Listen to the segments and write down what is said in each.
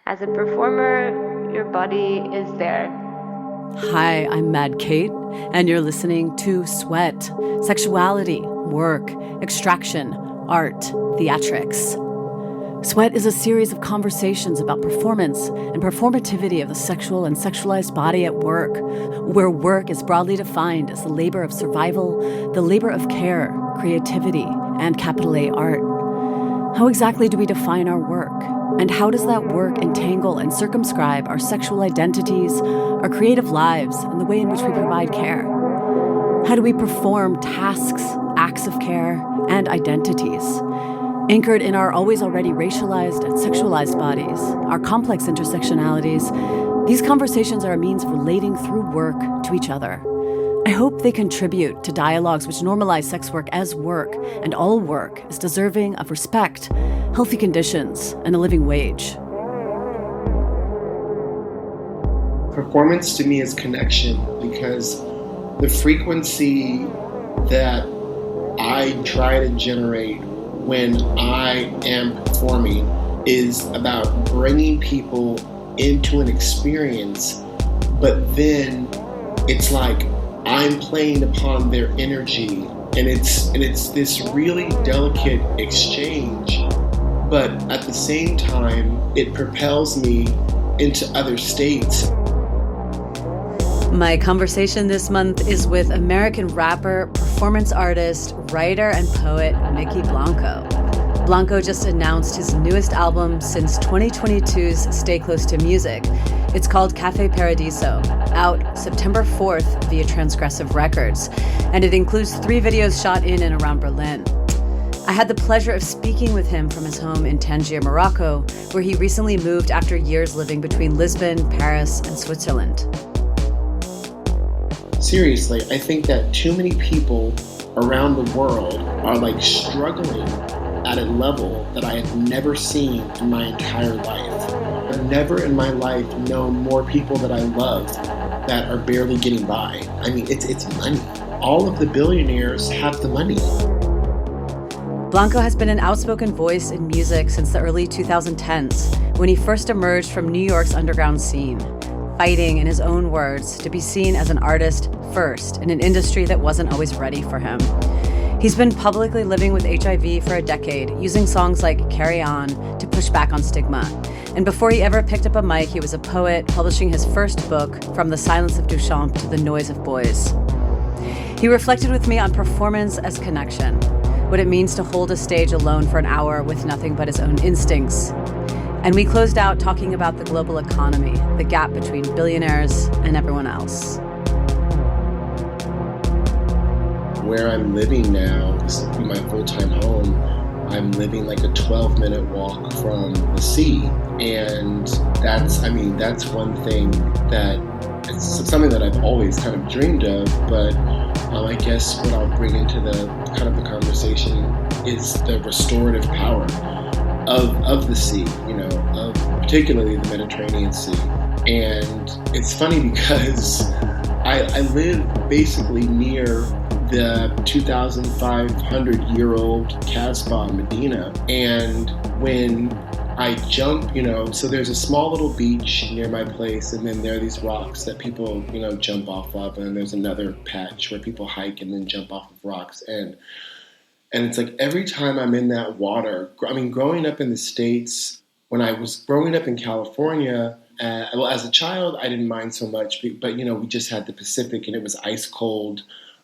As a performer, your body is there. Hi, I'm Mad Kate, and you're listening to S.W.E.A.T, Sexuality, Work, Extraction, Art, Theatrics. S.W.E.A.T is a series of conversations about performance and performativity of the sexual and sexualized body at work, where work is broadly defined as the labor of survival, the labor of care, creativity, and capital A art. How exactly do we define our work? And how does that work entangle and circumscribe our sexual identities, our creative lives, and the way in which we provide care? How do we perform tasks, acts of care, and identities? Anchored in our always already racialized and sexualized bodies, our complex intersectionalities, these conversations are a means of relating through work to each other. I hope they contribute to dialogues which normalize sex work as work, and all work is deserving of respect, healthy conditions, and a living wage. Performance to me is connection, because the frequency that I try to generate when I am performing is about bringing people into an experience, but then it's like I'm playing upon their energy, and it's this really delicate exchange, but at the same time it propels me into other states. My conversation this month is with American rapper, performance artist, writer, and poet Mykki Blanco. Blanco just announced his newest album since 2022's Stay Close to Music. It's called Cafe Paradiso, out September 4th via Transgressive Records, and it includes 3 videos shot in and around Berlin. I had the pleasure of speaking with him from his home in Tangier, Morocco, where he recently moved after years living between Lisbon, Paris, and Switzerland. Seriously, I think that too many people around the world are struggling at a level that I have never seen in my entire life. I've never in my life known more people that I love that are barely getting by. I mean, it's money. All of the billionaires have the money. Blanco has been an outspoken voice in music since the early 2010s, when he first emerged from New York's underground scene, fighting, in his own words, to be seen as an artist first in an industry that wasn't always ready for him. He's been publicly living with HIV for a decade, using songs like Carry On to push back on stigma. And before he ever picked up a mic, he was a poet, publishing his first book, From the Silence of Duchamp to the Noise of Boys. He reflected with me on performance as connection, what it means to hold a stage alone for an hour with nothing but his own instincts. And we closed out talking about the global economy, the gap between billionaires and everyone else. Where I'm living now, this is my full-time home, I'm living like a 12-minute walk from the sea. And that's one thing that it's something that I've always kind of dreamed of, but I guess what I'll bring into the kind of the conversation is the restorative power of the sea, of particularly the Mediterranean Sea. And it's funny because I live basically near the 2,500-year-old Casbah, Medina. And when I jump, so there's a small little beach near my place, and then there are these rocks that people, jump off of, and then there's another patch where people hike and then jump off of rocks. And it's like every time I'm in that water, growing up in the States, when I was growing up in California, as a child, I didn't mind so much, but, we just had the Pacific and it was ice cold.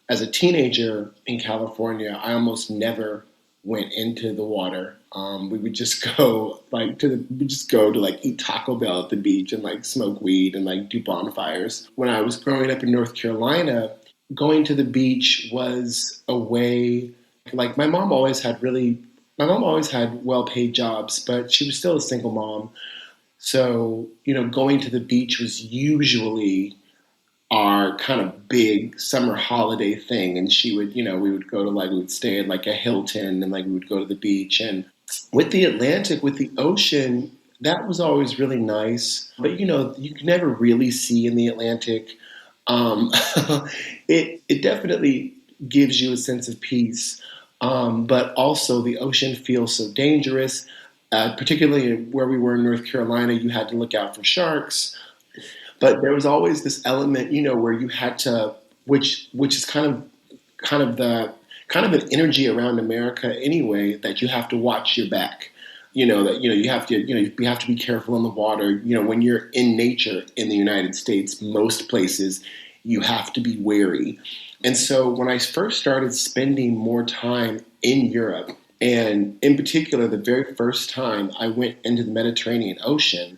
As a teenager in California, I almost never went into the water. We would just go to eat Taco Bell at the beach and smoke weed and do bonfires. When I was growing up in North Carolina, going to the beach was a way. My mom always had well-paid jobs, but she was still a single mom. So, going to the beach was usually our kind of big summer holiday thing. And she would, we would go to we would stay at a Hilton, and we would go to the beach. And with the Atlantic, with the ocean, that was always really nice. But, you can never really see in the Atlantic. It definitely gives you a sense of peace. But also the ocean feels so dangerous. particularly where we were in North Carolina, you had to look out for sharks. But there was always this element, where you had to, which is kind of an energy around America anyway, that you have to watch your back. That you have to you have to be careful in the water. When you're in nature in the United States, most places you have to be wary. And so when I first started spending more time in Europe, and in particular, the very first time I went into the Mediterranean Ocean,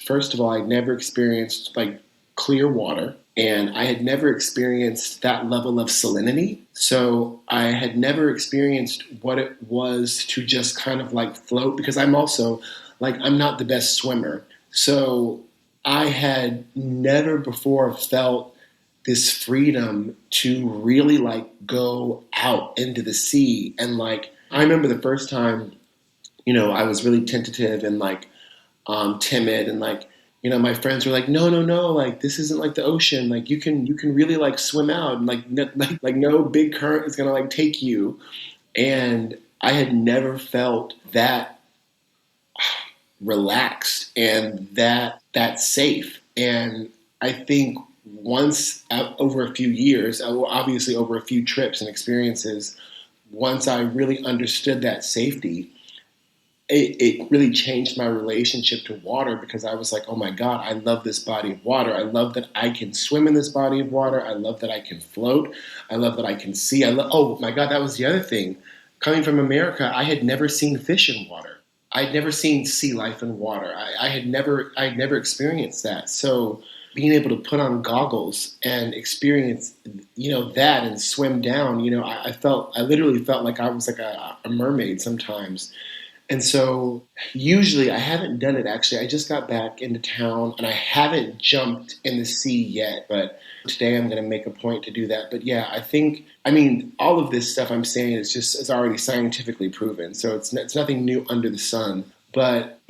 first of all, I'd never experienced like clear water, and I had never experienced that level of salinity. So I had never experienced what it was to just kind of like float, because I'm also like, I'm not the best swimmer. So I had never before felt this freedom to really like go out into the sea. And like, I remember the first time, I was really tentative and like timid, and like, my friends were like, no, like this isn't like the ocean. Like you can really like swim out, and like no big current is gonna like take you. And I had never felt that relaxed and that safe. And I think once over a few years, obviously over a few trips and experiences, once I really understood that safety, it really changed my relationship to water, because I was like, oh my God, I love this body of water. I love that I can swim in this body of water. I love that I can float. I love that I can see. Oh my God, that was the other thing. Coming from America, I had never seen fish in water. I'd never seen sea life in water. I'd never experienced that. So being able to put on goggles and experience, that and swim down, I literally felt like I was like a mermaid sometimes. And so usually I haven't done it actually. I just got back into town and I haven't jumped in the sea yet, but today I'm going to make a point to do that. But yeah, all of this stuff I'm saying is already scientifically proven. So it's nothing new under the sun. But,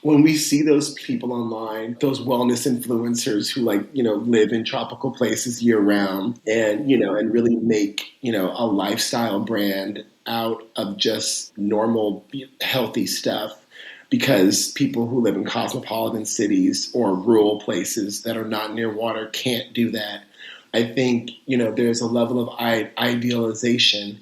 when we see those people online, those wellness influencers who live in tropical places year round and, and really make, a lifestyle brand out of just normal, healthy stuff, because people who live in cosmopolitan cities or rural places that are not near water can't do that. I think, there's a level of idealization.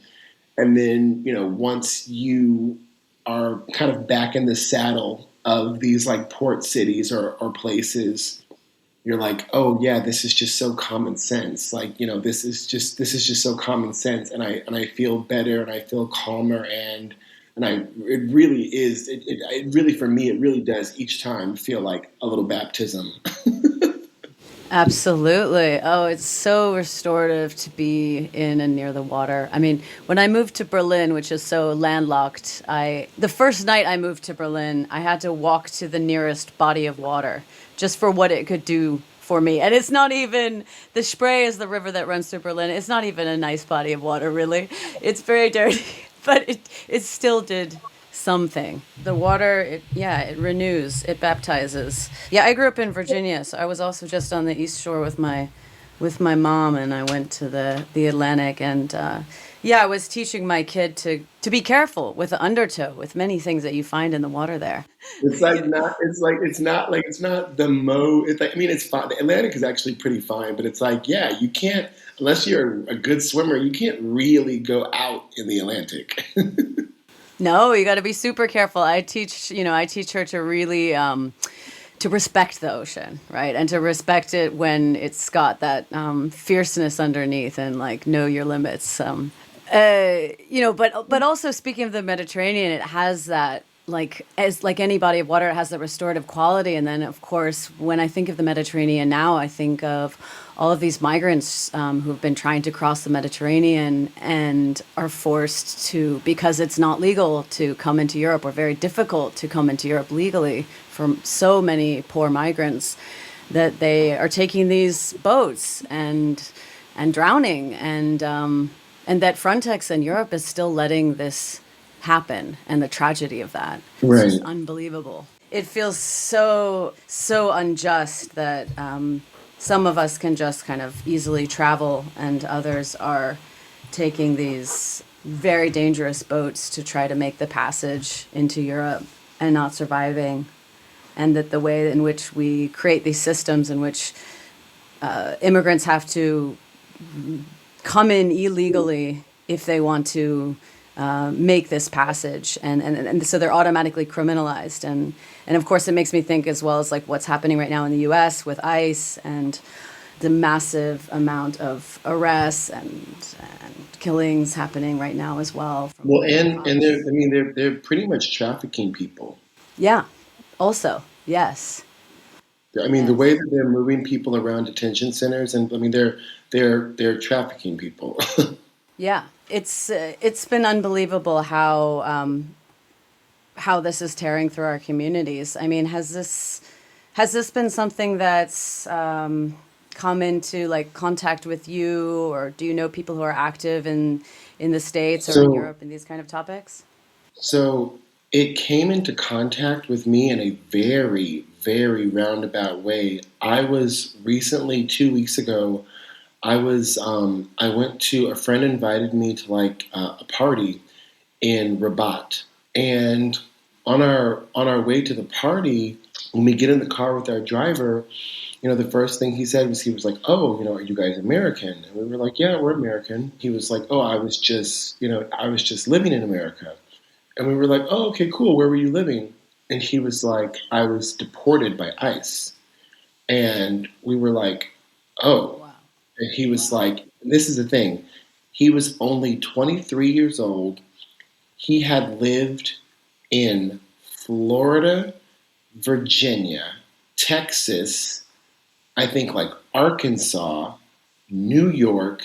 And then, once you are kind of back in the saddle of these like port cities or places, you're like, oh yeah, this is just so common sense. Like, this is just so common sense. And I feel better and I feel calmer, and it really is, it really, for me, it really does each time feel like a little baptism. Absolutely. Oh, it's so restorative to be in and near the water. I mean, when I moved to Berlin, which is so landlocked, the first night I moved to Berlin, I had to walk to the nearest body of water just for what it could do for me. And it's not even, the Spree is the river that runs through Berlin. It's not even a nice body of water, really. It's very dirty, but it still did something. The water, it renews, it baptizes. Yeah, I grew up in Virginia, so I was also just on the East Shore with my mom, and I went to the Atlantic, and I was teaching my kid to be careful with the undertow, with many things that you find in the water there. It's not the it's fine. The Atlantic is actually pretty fine, but it's like, yeah, you can't, unless you're a good swimmer, you can't really go out in the Atlantic. No, you got to be super careful. I teach her to really to respect the ocean, right? And to respect it when it's got that fierceness underneath, and like know your limits. But also, speaking of the Mediterranean, it has that, like, as like any body of water, it has the restorative quality. And then, of course, when I think of the Mediterranean now, I think of all of these migrants who've been trying to cross the Mediterranean and are forced to, because it's not legal to come into Europe, or very difficult to come into Europe legally for so many poor migrants, that they are taking these boats and drowning, and that Frontex in Europe is still letting this happen, and the tragedy of that. Right. It's just unbelievable. It feels so unjust that some of us can just kind of easily travel, and others are taking these very dangerous boats to try to make the passage into Europe and not surviving. And that the way in which we create these systems in which immigrants have to come in illegally if they want to make this passage, and so they're automatically criminalized, and of course it makes me think as well as like what's happening right now in the U.S. with ICE and the massive amount of arrests and killings happening right now as well. Well, and they're pretty much trafficking people. Yeah, also yes. I mean, the Yes. way that they're moving people around detention centers, and I mean, they're trafficking people. Yeah, it's been unbelievable how this is tearing through our communities. I mean, has this been something that's come into like contact with you, or do you know people who are active in the States or in So, Europe in these kind of topics? so it came into contact with me in a very, very roundabout way. I was recently 2 weeks ago. I went to a friend invited me to like a party in Rabat. And on our way to the party, when we get in the car with our driver, the first thing he said was he was like, "Oh, are you guys American?" And we were like, "Yeah, we're American." He was like, "Oh, I was just living in America." And we were like, "Oh, okay, cool. Where were you living?" And he was like, "I was deported by ICE." And we were like, "Oh." Wow. And he was Wow. like, this is the thing. He was only 23 years old. He had lived in Florida, Virginia, Texas, I think like Arkansas, New York,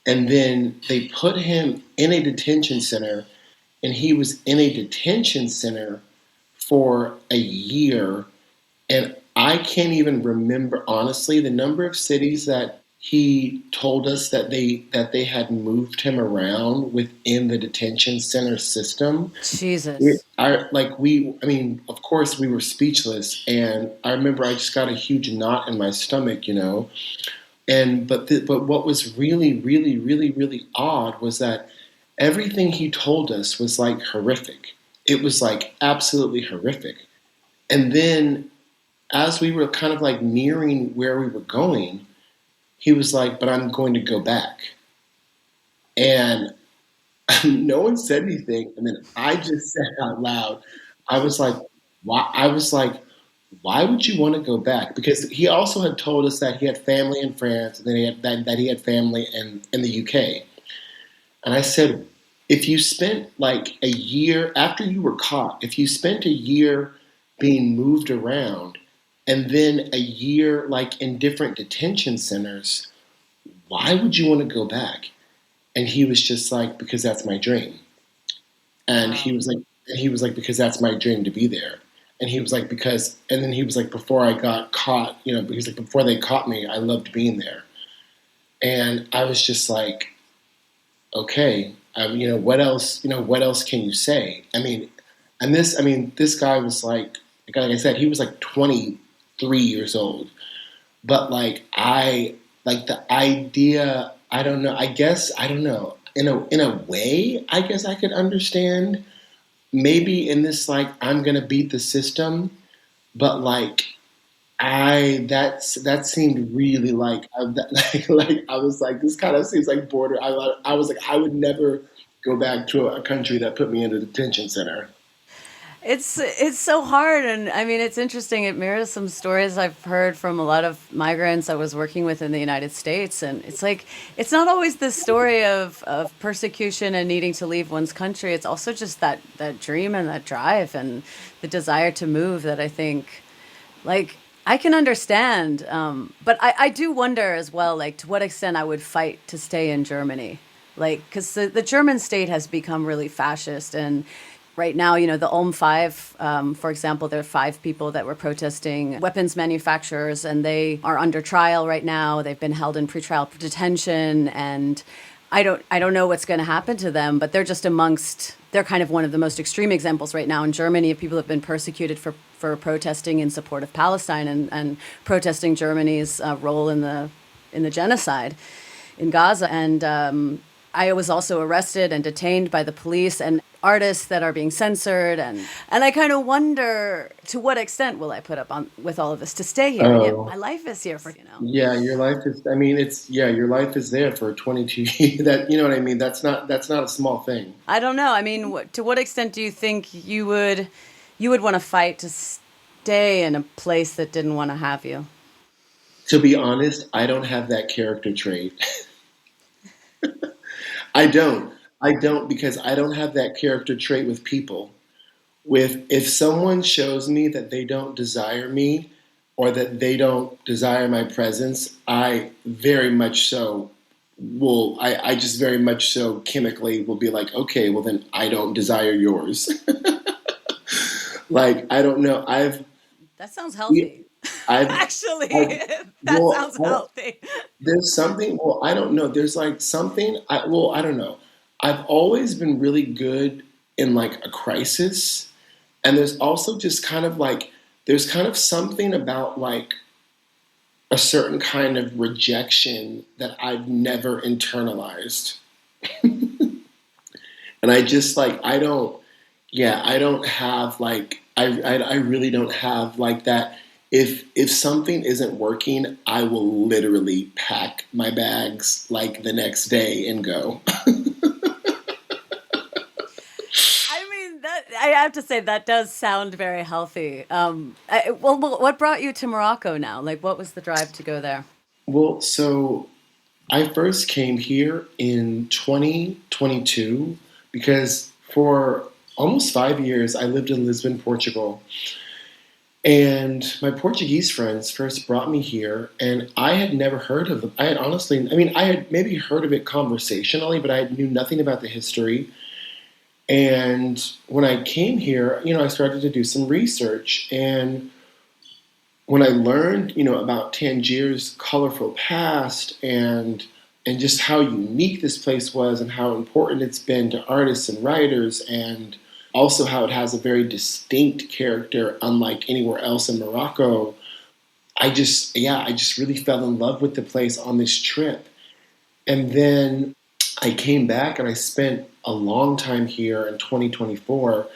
and then they put him in a detention center, and he was in a detention center for a year. And I can't even remember honestly the number of cities that he told us that they had moved him around within the detention center system. Jesus. I mean, of course, we were speechless, and I remember I just got a huge knot in my stomach. And but what was really, really, really, really odd was that everything he told us was like horrific. It was like absolutely horrific. And then as we were kind of like nearing where we were going, he was like, "But I'm going to go back." And no one said anything. And then I just said out loud, I was like, why? I was like, why would you want to go back? Because he also had told us that he had family in France, and then that he had family in the UK. And I said, if you spent like a year after you were caught, if you spent a year being moved around and then a year like in different detention centers, why would you want to go back? And he was just like, because that's my dream. And he Wow. was like, because that's my dream to be there. And he was like, and then he was like, before I got caught, he's like, before they caught me, I loved being there. And I was just like, okay, what else, what else can you say? This guy was like I said, he was like 23 years old. But like the idea, I don't know, I don't know, in a way, I guess I could understand maybe in this, like, I'm going to beat the system, but like, that seemed really like I was like, this kind of seems like border. I was like, I would never go back to a country that put me in a detention center. It's so hard, and I mean it's interesting. It mirrors some stories I've heard from a lot of migrants I was working with in the United States, and it's like it's not always this story of persecution and needing to leave one's country. It's also just that dream and that drive and the desire to move that I think like I can understand, but I do wonder as well, like to what extent I would fight to stay in Germany, like because the German state has become really fascist, and right now, the Ulm Five, for example, there are five people that were protesting weapons manufacturers, and they are under trial right now. They've been held in pretrial detention, and I don't know what's going to happen to them, but they're just amongst. They're kind of one of the most extreme examples right now in Germany of people who have been persecuted for protesting in support of Palestine and protesting Germany's role in the genocide in Gaza. And I was also arrested and detained by the police, and artists that are being censored, and I kind of wonder, to what extent will I put up on with all of this to stay here? Yeah, Oh, my life is here for yeah, your life is, I mean, it's, yeah, your life is there for 22 years. That, you know what I mean? That's not a small thing. I don't know. I mean, to what extent do you think you would want to fight to stay in a place that didn't want to have you? To be honest, I don't have that character trait. I don't. I don't because I don't have that character trait with people. With if someone shows me that they don't desire me or that they don't desire my presence, I very much so will I just very much so chemically will be like, okay, well then I don't desire yours. Like I don't know. That sounds healthy. I've Actually, that well sounds healthy. there's something, well, I don't know. There's like something, well, I don't know. I've always been really good in like a crisis. And there's also just kind of like, there's kind of something about like a certain kind of rejection that I've never internalized. And I just like, I don't, yeah, I don't have like, I really don't have like that. If something isn't working, I will literally pack my bags like the next day and go. I mean, that I have to say that does sound very healthy. Well, what brought you to Morocco now? Like, what was the drive to go there? Well, so I first came here in 2022 because for almost 5 years I lived in Lisbon, Portugal. And my Portuguese friends first brought me here, and I had never heard of them. I had honestly, I mean, I had maybe heard of it conversationally, but I knew nothing about the history. And when I came here, you know, I started to do some research. And when I learned, you know, about Tangier's colorful past and just how unique this place was and how important it's been to artists and writers and also how it has a very distinct character unlike anywhere else in Morocco, I just really fell in love with the place on this trip. And then I came back and I spent a long time here in 2024.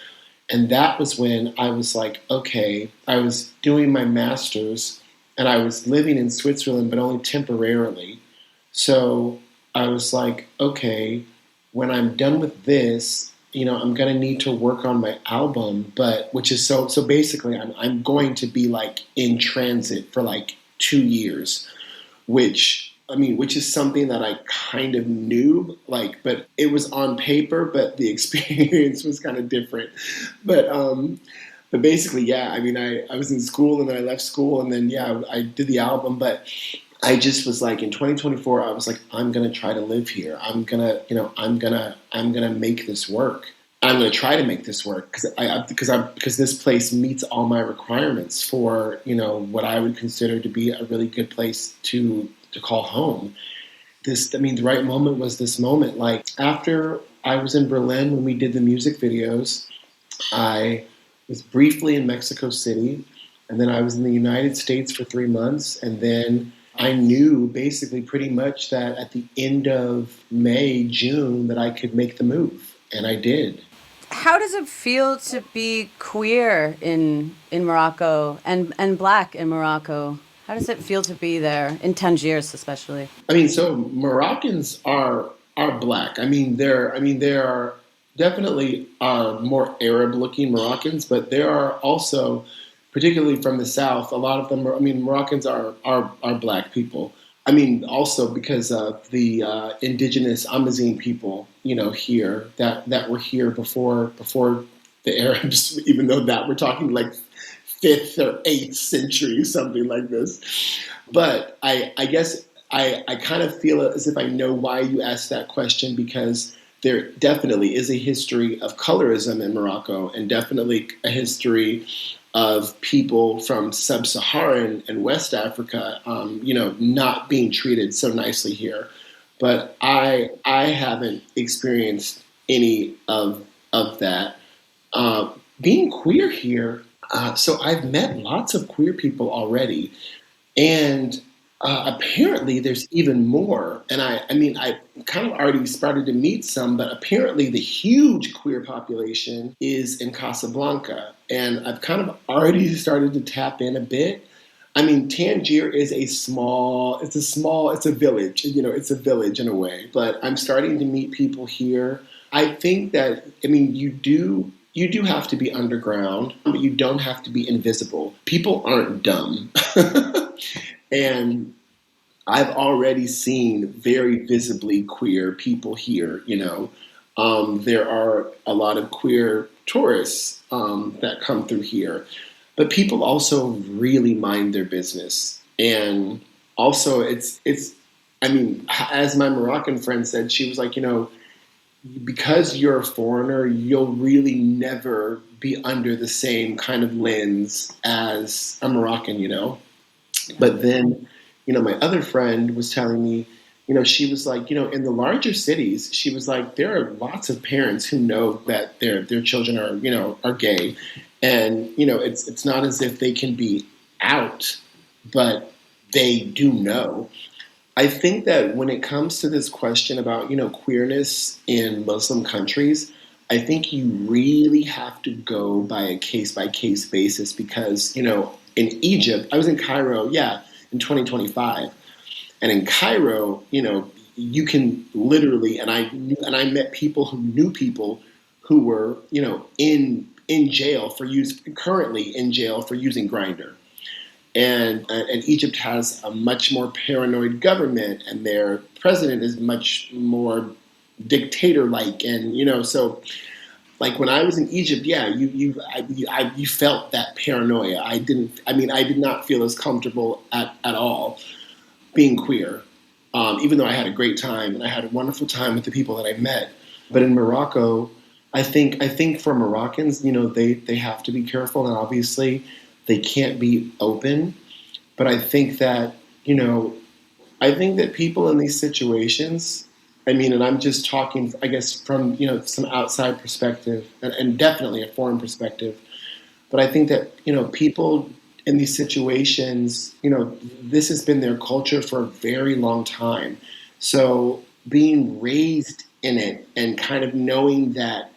And that was when I was like, okay, I was doing my master's and I was living in Switzerland, but only temporarily. So I was like, okay, when I'm done with this, you know, I'm going to need to work on my album, but which is so basically I'm going to be like in transit for like 2 years, which is something that I kind of knew, like, but it was on paper, but the experience was kind of different. But basically, yeah, I mean, I was in school and then I left school and then, yeah, I did the album, but I just was like, in 2024, I was like, I'm going to try to live here. I'm going to make this work. I'm going to try to make this work because this place meets all my requirements for, you know, what I would consider to be a really good place to call home. The right moment was this moment. Like after I was in Berlin when we did the music videos, I was briefly in Mexico City, and then I was in the United States for 3 months, and then I knew basically pretty much that at the end of May, June, that I could make the move, and I did. How does it feel to be queer in Morocco and Black in Morocco? How does it feel to be there in Tangier, especially? I mean, so Moroccans are Black. I mean, there are definitely more Arab-looking Moroccans, but there are also, particularly from the South, a lot of them are, I mean, Moroccans are Black people. I mean, also because of the indigenous Amazigh people, you know, here that were here before the Arabs, even though that we're talking like 5th or 8th century, something like this. But I guess I kind of feel as if I know why you asked that question, because there definitely is a history of colorism in Morocco and definitely a history of people from sub-Saharan and West Africa, you know, not being treated so nicely here. But I haven't experienced any of that. Being queer here, so I've met lots of queer people already, and Apparently, there's even more. And I mean, I kind of already started to meet some, but apparently the huge queer population is in Casablanca. And I've kind of already started to tap in a bit. I mean, Tangier is it's a village, it's a village in a way, but I'm starting to meet people here. I think that, I mean, you do have to be underground, but you don't have to be invisible. People aren't dumb. And I've already seen very visibly queer people here, There are a lot of queer tourists that come through here. But people also really mind their business. And also I mean, as my Moroccan friend said, she was like, because you're a foreigner, you'll really never be under the same kind of lens as a Moroccan. But then, my other friend was telling me, she was like, in the larger cities, she was like, there are lots of parents who know that their children are gay. And, it's not as if they can be out, but they do know. I think that when it comes to this question about, queerness in Muslim countries, I think you really have to go by a case by case basis because, in Egypt, I was in Cairo, yeah, in 2025. And in Cairo, you can literally, and I met people who knew people who were, in jail currently in jail for using Grindr. And Egypt has a much more paranoid government, and their president is much more dictator-like, and so like when I was in Egypt, yeah, you felt that paranoia. I did not feel as comfortable at all being queer, even though I had a great time and I had a wonderful time with the people that I met. But in Morocco, I think for Moroccans, they have to be careful, and obviously they can't be open. But I think that people in these situations, I mean, and I'm just talking, I guess, from some outside perspective, and definitely a foreign perspective. But I think that people in these situations, this has been their culture for a very long time. So being raised in it and kind of knowing that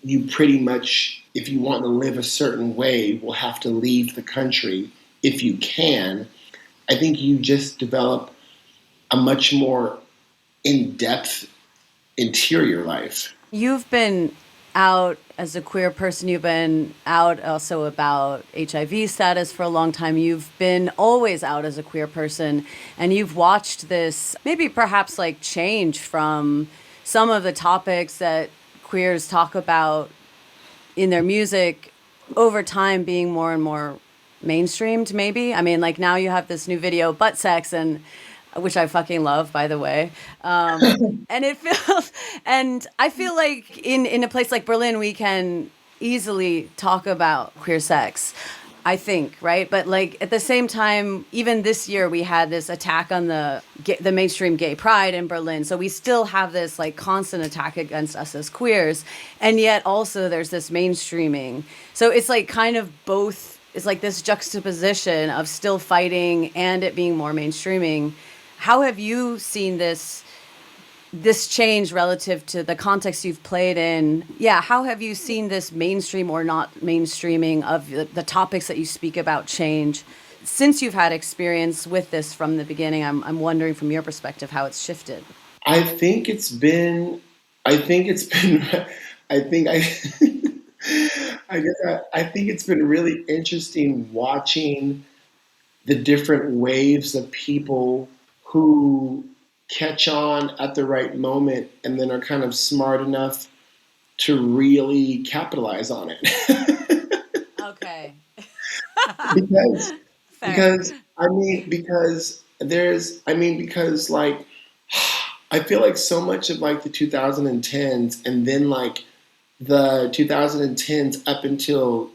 you pretty much, if you want to live a certain way, will have to leave the country if you can. I think you just develop a much more in-depth interior life. You've been out as a queer person. You've been out also about HIV status for a long time. You've been always out as a queer person, and you've watched this maybe perhaps like change from some of the topics that queers talk about in their music over time being more and more mainstreamed, maybe. I mean, like now you have this new video, Butt Sex, and which I fucking love, by the way. And it feels, and I feel like in a place like Berlin, we can easily talk about queer sex, I think, right? But like at the same time, even this year, we had this attack on the mainstream gay pride in Berlin. So we still have this like constant attack against us as queers. And yet also there's this mainstreaming. So it's like kind of both, it's like this juxtaposition of still fighting and it being more mainstreaming. How have you seen this change relative to the context you've played in? Yeah, how have you seen this mainstream or not mainstreaming of the topics that you speak about change since you've had experience with this from the beginning? I'm wondering from your perspective how it's shifted. I think it's been I think it's been really interesting watching the different waves of people who catch on at the right moment and then are kind of smart enough to really capitalize on it. Okay. because Fair. because like I feel like so much of like the 2010s and then like the 2010s up until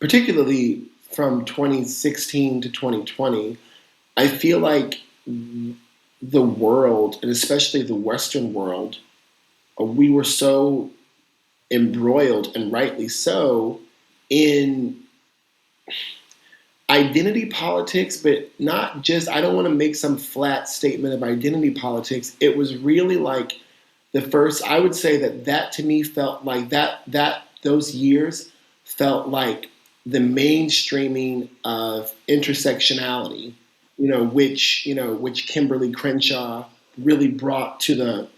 particularly from 2016 to 2020, I feel like the world, and especially the Western world, we were so embroiled, and rightly so, in identity politics, but not just, I don't want to make some flat statement of identity politics. It was really like the first, I would say that to me felt like those years felt like the mainstreaming of intersectionality, which Kimberly Crenshaw really brought to the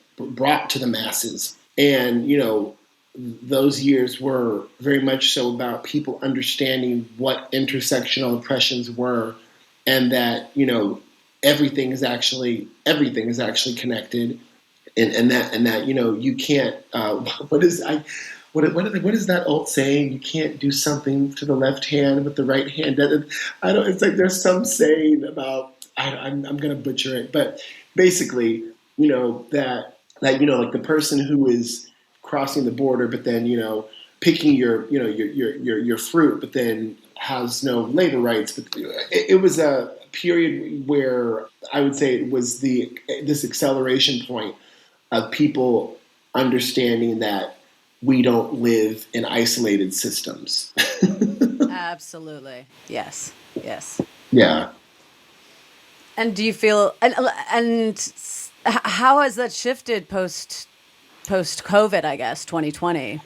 masses. And, those years were very much so about people understanding what intersectional oppressions were, and that, everything is actually connected, and that you can't what is that old saying? You can't do something to the left hand with the right hand. I don't. It's like there's some saying about. I'm going to butcher it, but basically, like the person who is crossing the border, but then picking your fruit, but then has no labor rights. But it was a period where I would say it was this acceleration point of people understanding that we don't live in isolated systems. Absolutely. Yes. Yes. Yeah. And do you feel, and how has that shifted post COVID, I guess, 2020,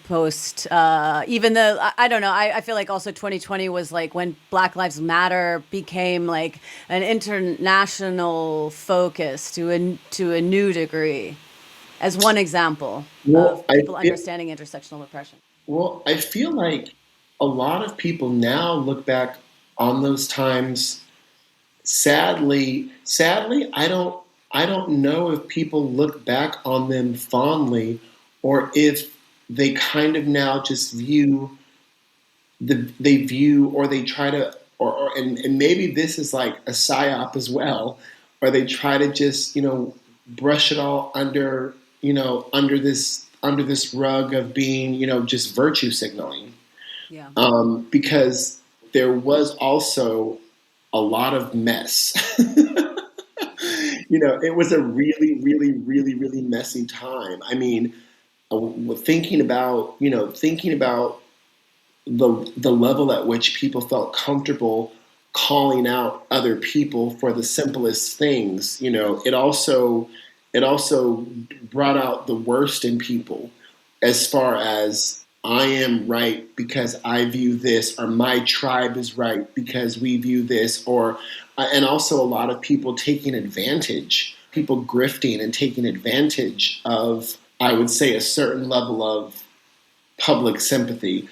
even though, I don't know, I feel like also 2020 was like when Black Lives Matter became like an international focus to a new degree, as one example of people understanding intersectional oppression. Well, I feel like a lot of people now look back on those times. Sadly, I don't know if people look back on them fondly, or if they kind of now just view or they try to, and maybe this is like a psyop as well, or they try to just brush it all under this rug of being just virtue signaling. Yeah. Because there was also a lot of mess. It was a really, really, really, really messy time. I mean, thinking about the level at which people felt comfortable calling out other people for the simplest things. It also brought out the worst in people, as far as I am right because I view this, or my tribe is right because we view this, and also a lot of people taking advantage, people grifting and taking advantage of, I would say, a certain level of public sympathy.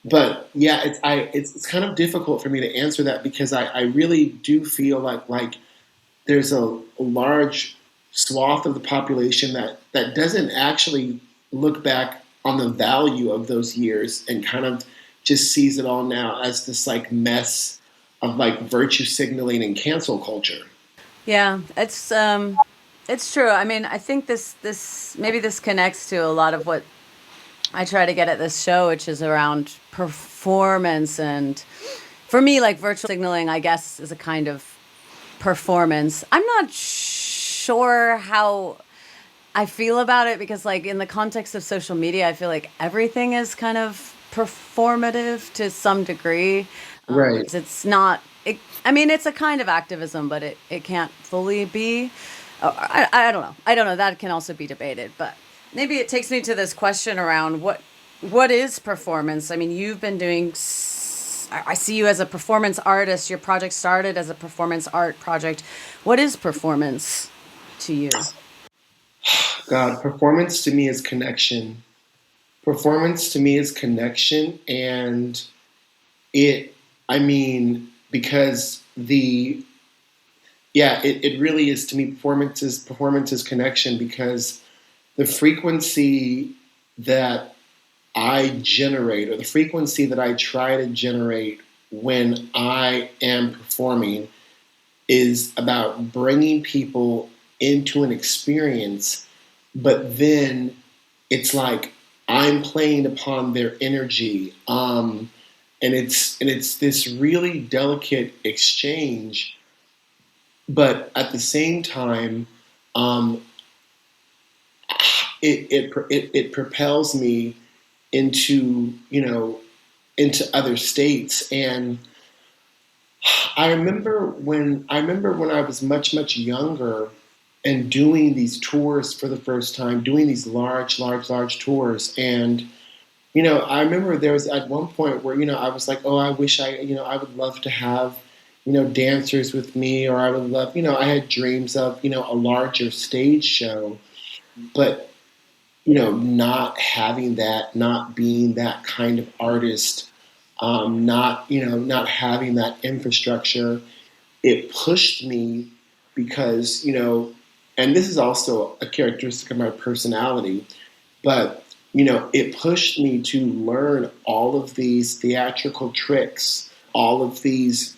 But yeah, it's kind of difficult for me to answer that, because I really do feel like there's a large swath of the population that doesn't actually look back on the value of those years, and kind of just sees it all now as this like mess of like virtue signaling and cancel culture. Yeah, it's true. I mean, I think this maybe this connects to a lot of what I try to get at this show, which is around performance. And for me, like, virtual signaling, I guess, is a kind of performance. I'm not sure how I feel about it, because, like, in the context of social media, I feel like everything is kind of performative to some degree. Right. It's not, I mean, it's a kind of activism, but it can't fully be. I don't know. I don't know. That can also be debated, but maybe it takes me to this question around what is performance? I mean, you've been doing, I see you as a performance artist. Your project started as a performance art project. What is performance to you? God, performance to me is connection. Performance to me is connection, and because it really is, to me, performance is connection, because the frequency that I generate, or the frequency that I try to generate when I am performing, is about bringing people into an experience, but then it's like I'm playing upon their energy, and it's this really delicate exchange, but at the same time, it propels me into other states. And I remember when I was much younger and doing these tours for the first time, doing these large tours. And, I remember there was at one point where, I was like, oh, I wish I would love to have, dancers with me, or I would love, I had dreams of, a larger stage show, but, not having that, not being that kind of artist, not having that infrastructure, it pushed me because, and this is also a characteristic of my personality, but, it pushed me to learn all of these theatrical tricks, all of these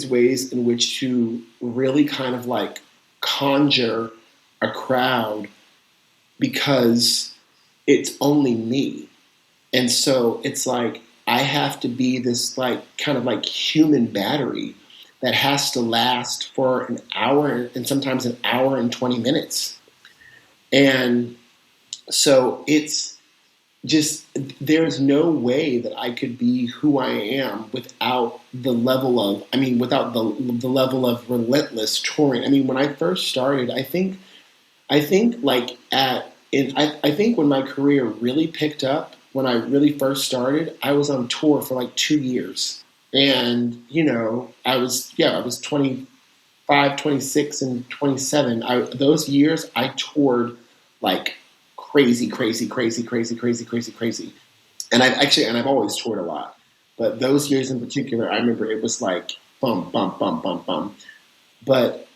ways in which to really kind of like conjure a crowd because it's only me. And so it's like I have to be this like kind of like human battery that has to last for an hour and sometimes an hour and 20 minutes. And so it's just there's no way that I could be who I am without the level of relentless touring. I mean, when I first started, I think like I think when my career really picked up, when I really first started, I was on tour for like 2 years. And, I was 25, 26, and 27. Those years I toured like crazy, crazy, crazy, crazy, crazy, crazy, crazy. And I've always toured a lot. But those years in particular, I remember it was like bum, bum, bum, bum, bum. But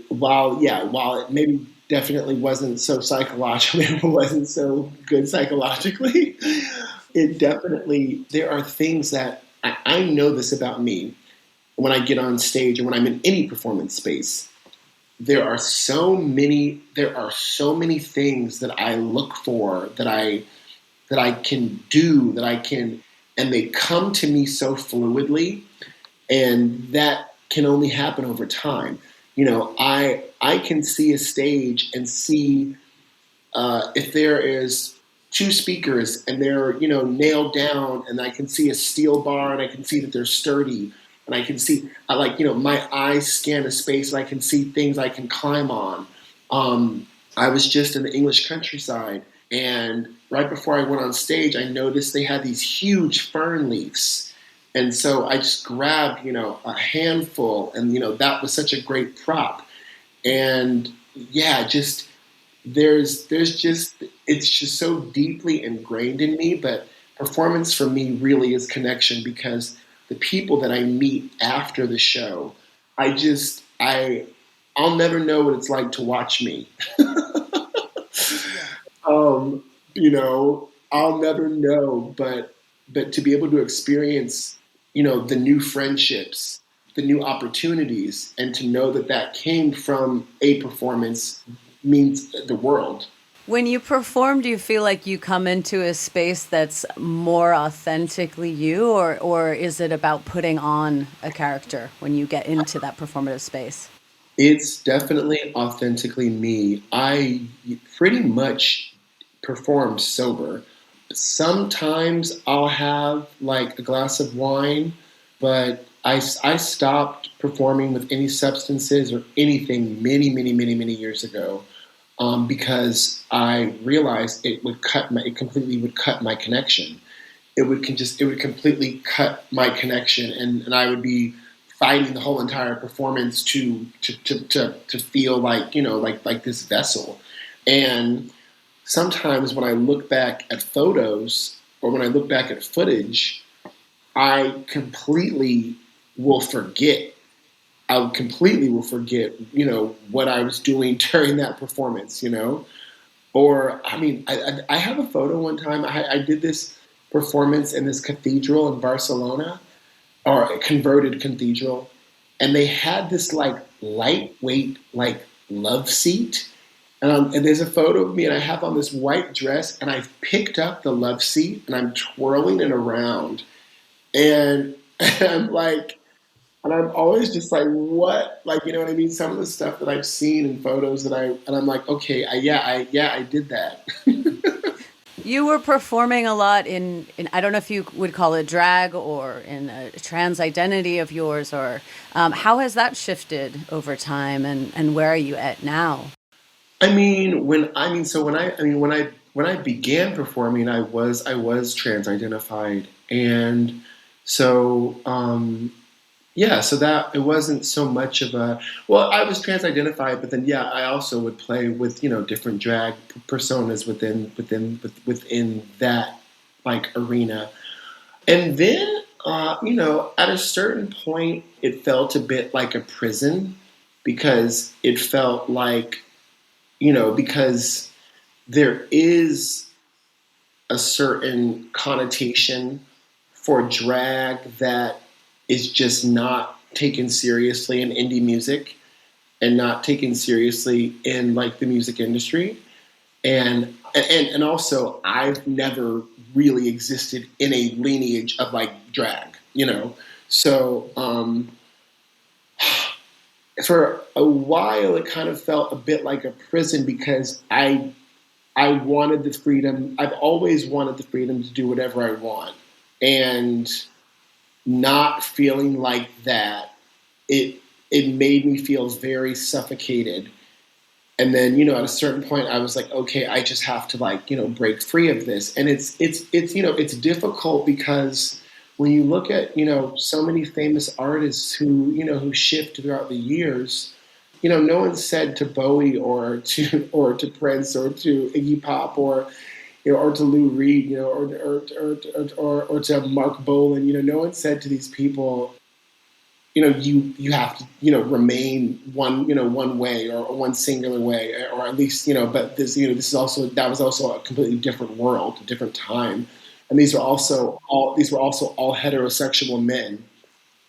while it maybe definitely wasn't so psychologically, it wasn't so good psychologically, it definitely, there are things that I know this about me when I get on stage or when I'm in any performance space. There are so many things that I look for that I can do, and they come to me so fluidly, and that can only happen over time. I can see a stage and see if there is two speakers and they're nailed down, and I can see a steel bar and I can see that they're sturdy, and I can see I like my eyes scan a space and I can see things I can climb on. I was just in the English countryside, and right before I went on stage, I noticed they had these huge fern leaves. And so I just grabbed, a handful, and that was such a great prop. And yeah, just there's just it's just so deeply ingrained in me. But performance for me really is connection, because the people that I meet after the show, I'll never know what it's like to watch me. um, I'll never know, but to be able to experience, the new friendships, the new opportunities, and to know that that came from a performance means the world. When you perform, do you feel like you come into a space that's more authentically you, or is it about putting on a character when you get into that performative space? It's definitely authentically me. I pretty much perform sober. Sometimes I'll have like a glass of wine, but I stopped performing with any substances or anything many years ago, because I realized it completely would cut my connection. It would completely cut my connection, and I would be fighting the whole entire performance to feel like like this vessel. And sometimes when I look back at photos or when I look back at footage, I completely will forget. I completely will forget, what I was doing during that performance. Or I mean, I have a photo one time. I did this performance in this cathedral in Barcelona, or a converted cathedral, and they had this like lightweight like love seat. And there's a photo of me, and I have on this white dress, and I've picked up the love seat, and I'm twirling it around, and I'm like, and I'm always just like, what, like, you know what I mean? Some of the stuff that I've seen in photos and I'm like, okay, I did that. You were performing a lot in I don't know if you would call it drag or in a trans identity of yours, or how has that shifted over time, and where are you at now? When I began performing, I was trans identified, and so yeah, so that it wasn't so much of a, well, I was trans identified, but then yeah, I also would play with different drag personas within that like arena, and then at a certain point, it felt a bit like a prison because it felt like because there is a certain connotation for drag that is just not taken seriously in indie music and not taken seriously in like the music industry. And also I've never really existed in a lineage of like drag. So for a while it kind of felt a bit like a prison because I wanted the freedom. I've always wanted the freedom to do whatever I want, and not feeling like that, it made me feel very suffocated. And then at a certain point, I was like, okay, I just have to like break free of this. And it's difficult because when you look at so many famous artists who shift throughout the years. No one said to Bowie or to Prince or to Iggy Pop or to Lou Reed, or to Mark Bolan. No one said to these people, you have to remain one way or one singular way, or at least But this is also that was also a completely different world, a different time, and these were also all heterosexual men.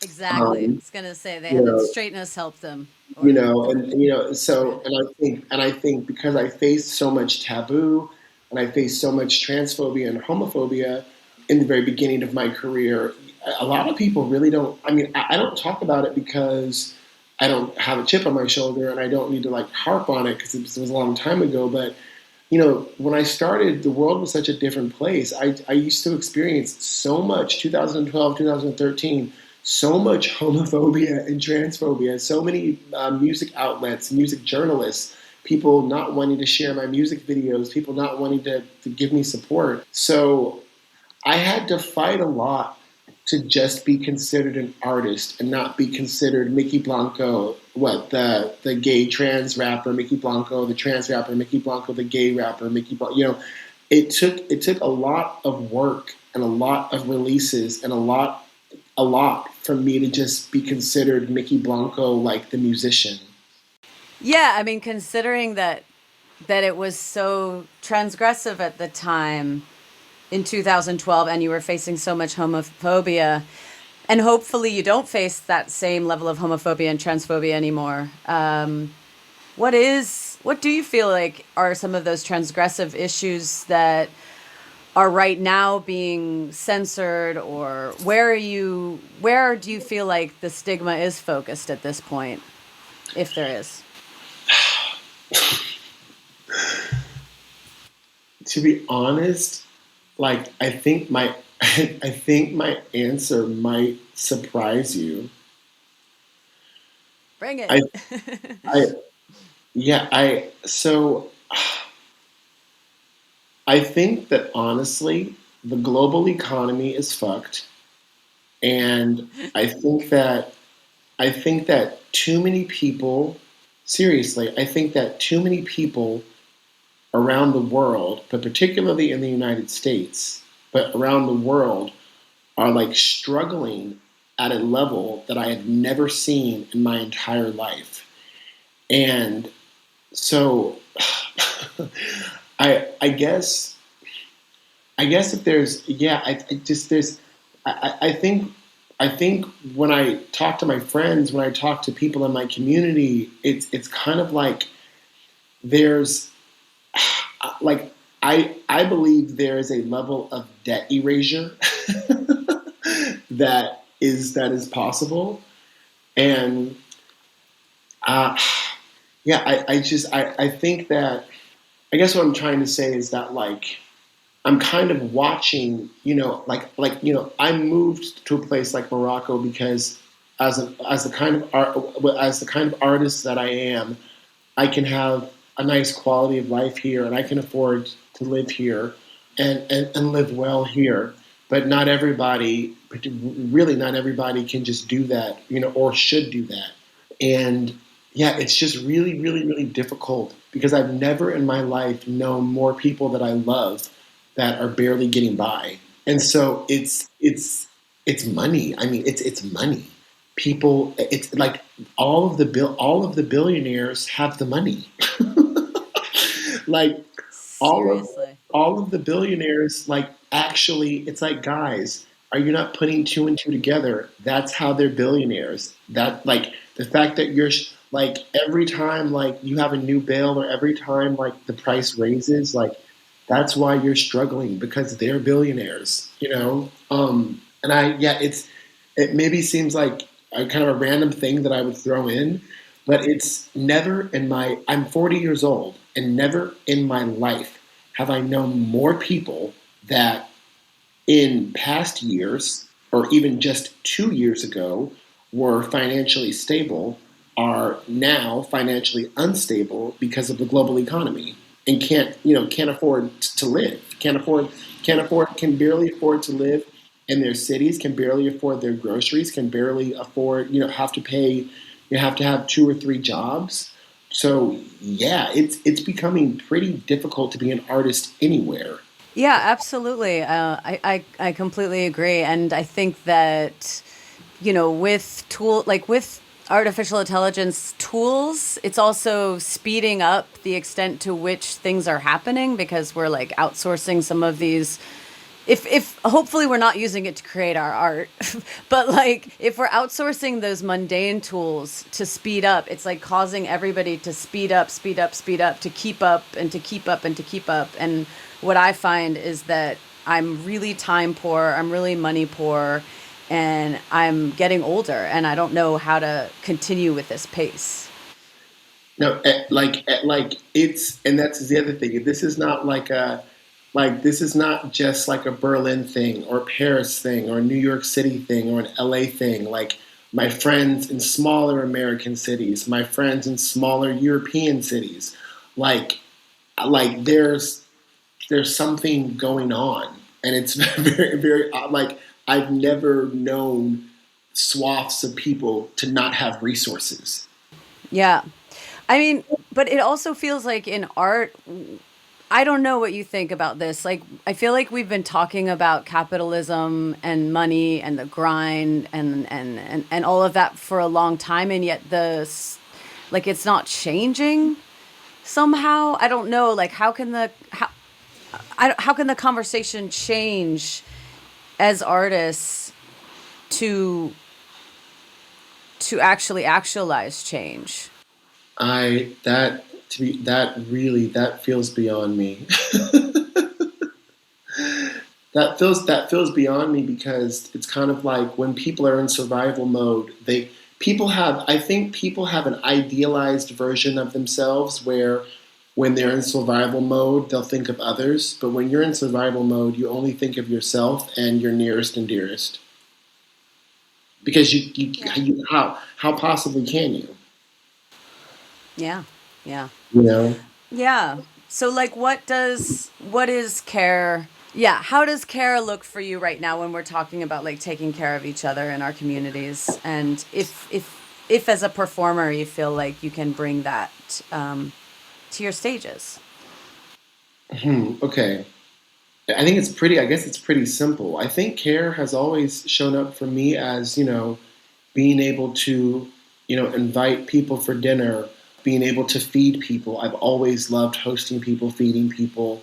Exactly. I Um, was gonna say they you haven't know, straightness helped them, or so right. and I think because I faced so much taboo and I faced so much transphobia and homophobia in the very beginning of my career, a lot of people really don't. I don't talk about it because I don't have a chip on my shoulder and I don't need to like harp on it because it was a long time ago. But when I started, the world was such a different place. I used to experience so much 2012, 2013, so much homophobia and transphobia, so many music outlets, music journalists, people not wanting to share my music videos, people not wanting to give me support. So I had to fight a lot to just be considered an artist and not be considered Mykki Blanco, the gay trans rapper Mykki Blanco, the trans rapper Mykki Blanco, the gay rapper Mykki Blanco. It took a lot of work and a lot of releases and a lot for me to just be considered Mykki Blanco, like the musician. Yeah, I mean, considering that it was so transgressive at the time in 2012, and you were facing so much homophobia, and hopefully you don't face that same level of homophobia and transphobia anymore. What do you feel like are some of those transgressive issues that are right now being censored, or where do you feel like the stigma is focused at this point, if there is? To be honest, like I think my answer might surprise you. Bring it. I I yeah, I think that honestly, the global economy is fucked, and I think that too many people, seriously, I think that too many people around the world, but particularly in the United States, but around the world, are like struggling at a level that I have never seen in my entire life. And so I guess if there's yeah I just there's I think when I talk to my friends, when I talk to people in my community, it's kind of like there's like I believe there is a level of debt erasure that is possible. And uh, yeah, I think that I guess what I'm trying to say is that like I'm kind of watching, I moved to a place like Morocco because as the kind of artist that I am, I can have a nice quality of life here, and I can afford to live here and live well here. But not everybody, really, not everybody can just do that, or should do that. And yeah, it's just really, really, really difficult because I've never in my life known more people that I love that are barely getting by. And so it's money. I mean, it's money. People, it's like all of the billionaires have the money. Like all of Seriously. all of the billionaires, like actually, it's like, guys, are you not putting two and two together? That's how they're billionaires. That, like, the fact that you're like, every time like you have a new bill, or every time like the price raises, like, that's why you're struggling, because they're billionaires. And it maybe seems like a kind of a random thing that I would throw in, but it's never in my, I'm 40 years old, and never in my life have I known more people that in past years, or even just 2 years ago, were financially stable, are now financially unstable because of the global economy, and can't afford to live, can barely afford to live in their cities, can barely afford their groceries, can barely afford, have to pay, you have to have two or three jobs. So yeah, it's becoming pretty difficult to be an artist anywhere. Yeah, absolutely. I completely agree, and I think that with with artificial intelligence tools, it's also speeding up the extent to which things are happening because we're like outsourcing some of these. If hopefully we're not using it to create our art, but like if we're outsourcing those mundane tools to speed up, it's like causing everybody to speed up, speed up, speed up, to keep up and to keep up and to keep up. And what I find is that I'm really time poor, I'm really money poor, and I'm getting older, and I don't know how to continue with this pace. No, it's, and that's the other thing. This is not just like a Berlin thing, or a Paris thing, or a New York City thing, or an LA thing. Like, my friends in smaller American cities, my friends in smaller European cities, like there's something going on, and it's very, very like, I've never known swaths of people to not have resources. Yeah. I mean, but it also feels like in art, I don't know what you think about this. Like, I feel like we've been talking about capitalism and money and the grind and all of that for a long time, and yet like it's not changing somehow. I don't know. Like, how can the conversation change as artists to actually actualize change? I that to be that really that feels beyond me. That feels beyond me, because it's kind of like when people are in survival mode, they people have I think people have an idealized version of themselves where when they're in survival mode, they'll think of others, but when you're in survival mode, you only think of yourself and your nearest and dearest. Because Yeah. how possibly can you? Yeah. Yeah. You know? Yeah. So like what is care? Yeah, how does care look for you right now when we're talking about like taking care of each other in our communities? And if as a performer you feel like you can bring that to your stages. Okay. I guess it's pretty simple. I think care has always shown up for me as, being able to, invite people for dinner, being able to feed people. I've always loved hosting people, feeding people.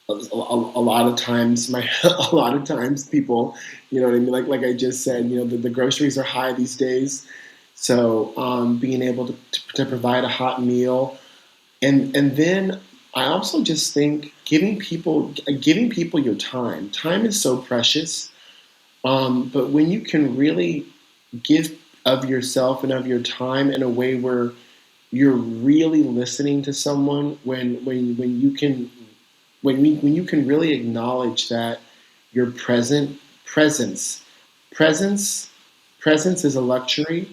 A lot of times, a lot of times, people, you know what I mean. Like I just said, the groceries are high these days, so being able to provide a hot meal, and then I also just think giving people your time. Time is so precious, but when you can really give of yourself and of your time in a way where you're really listening to someone, when you can when you can really acknowledge that your presence is a luxury.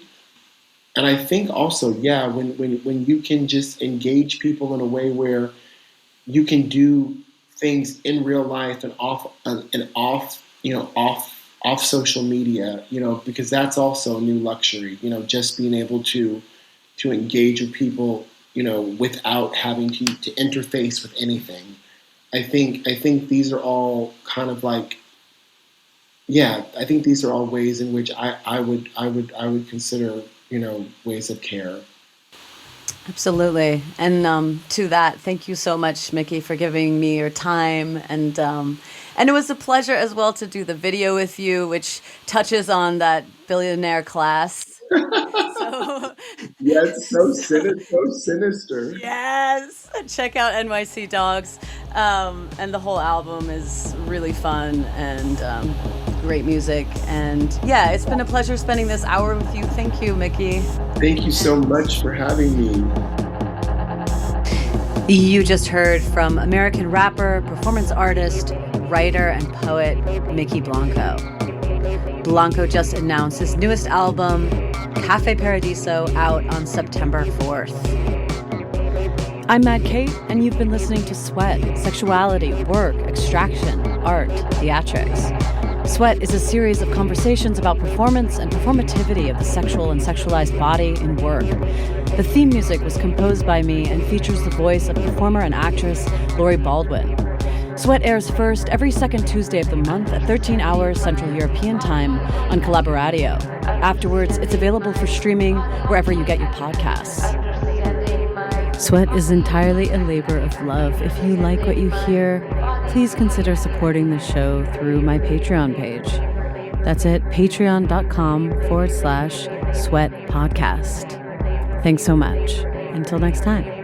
And I think also, yeah, when you can just engage people in a way where you can do things in real life and off social media, because that's also a new luxury, just being able to engage with people, without having to interface with anything. I think these are all kind of like, yeah, I think these are all ways in which I would consider, ways of care. Absolutely. And to that, thank you so much, Mykki, for giving me your time. And it was a pleasure as well to do the video with you, which touches on that billionaire class. So yes, so sinister. Yes, check out NYC Dogs, and the whole album is really fun and great music. And yeah, it's been a pleasure spending this hour with you. Thank you, Mykki. Thank you so much for having me. You just heard from American rapper, performance artist, writer, and poet Mykki Blanco. Blanco just announced his newest album, Cafe Paradiso, out on September 4th. I'm Mad Kate, and you've been listening to S.W.E.A.T, Sexuality, Work, Extraction, Art, Theatrics. S.W.E.A.T is a series of conversations about performance and performativity of the sexual and sexualized body in work. The theme music was composed by me and features the voice of performer and actress Lori Baldwin. S.W.E.A.T airs first every second Tuesday of the month at 13 hours Central European Time on Collaboratio. Afterwards, it's available for streaming wherever you get your podcasts. S.W.E.A.T is entirely a labor of love. If you like what you hear, please consider supporting the show through my Patreon page. That's at patreon.com/S.W.E.A.T podcast. Thanks so much. Until next time.